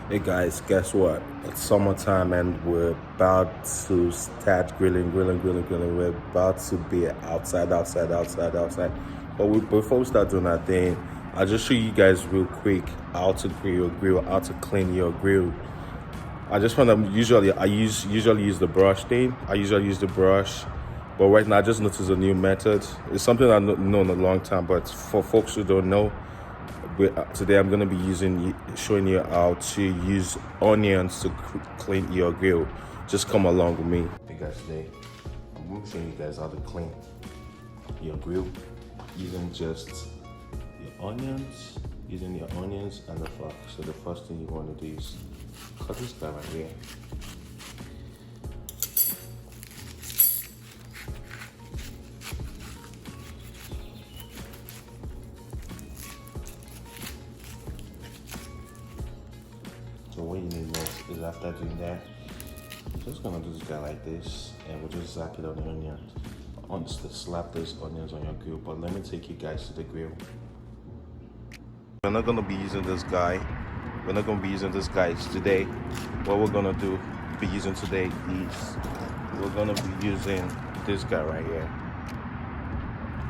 Hey guys, guess what? It's summertime and we're about to start grilling. We're about to be outside. But before we start doing that thing, I'll just show you guys real quick how to grill, how to clean your grill. I just want to usually use the brush thing. I usually use the brush, but right now I just noticed a new method. It's something I've known a long time, but for folks who don't know, today I'm gonna be showing you how to use onions to clean your grill. Just come along with me. Hey guys, today I'm gonna show you guys how to clean your grill using just your onions, and the fork. So the first thing you want to do is cut this guy right here. So what you need next is, after doing that, just gonna do this guy like this, and we'll just zap it on the onions. Slap those onions on your grill. But let me take you guys to the grill. We're not gonna be using this guy. We're not gonna be using this guy today. What we're gonna be using today is we're gonna be using this guy right here.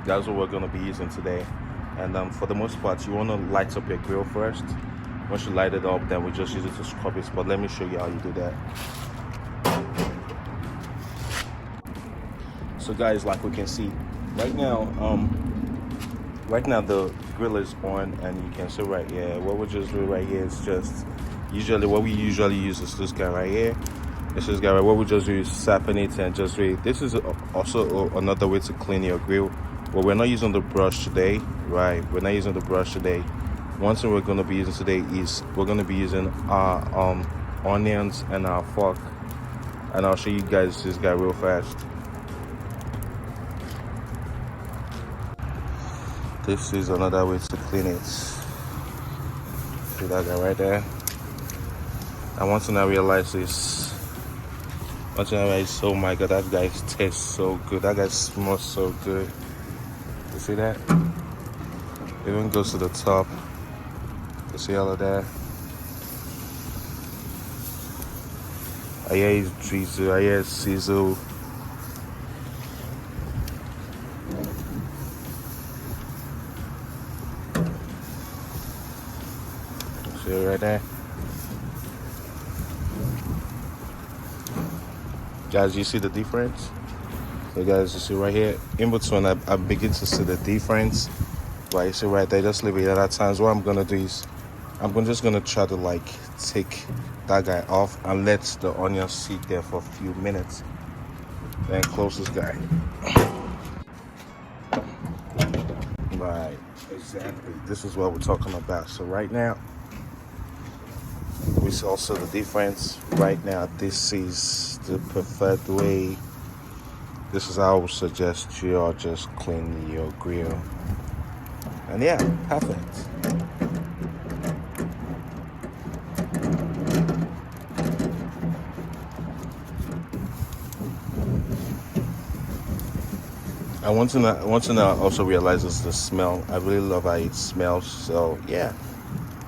That's what we're gonna be using today. And for the most part, you wanna light up your grill first. Once you light it up, then we just use it to scrub it. But let me show you how you do that. So guys, like we can see right now, the grill is on, and you can see right here. What we just do right here is just what we usually use is this guy right here. This guy right. What we just do is sapping it and just wait. This is also another way to clean your grill. But we're not using the brush today, right? We're not using the brush today. One thing we're going to be using today is we're going to be using our onions and our fork. And I'll show you guys this guy real fast. This is another way to clean it. See that guy right there? And one thing I realized is, oh my god, that guy tastes so good. That guy smells so good. You see that? It even goes to the top. You see all of that? I hear his drizzle, I hear his sizzle. See it right there? Guys, you see the difference? So guys, you see right here, in between, I begin to see the difference. Right, you see right there, just leave it at times. What I'm gonna do is, just gonna try to like take that guy off and let the onion sit there for a few minutes. Then close this guy. Right, exactly. This is what we're talking about. So right now, we see also the difference. Right now, this is the preferred way. This is how I would suggest you all just clean your grill. And yeah, perfect. I want to also realize is the smell. I really love how it smells. So yeah,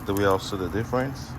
do we all see the difference?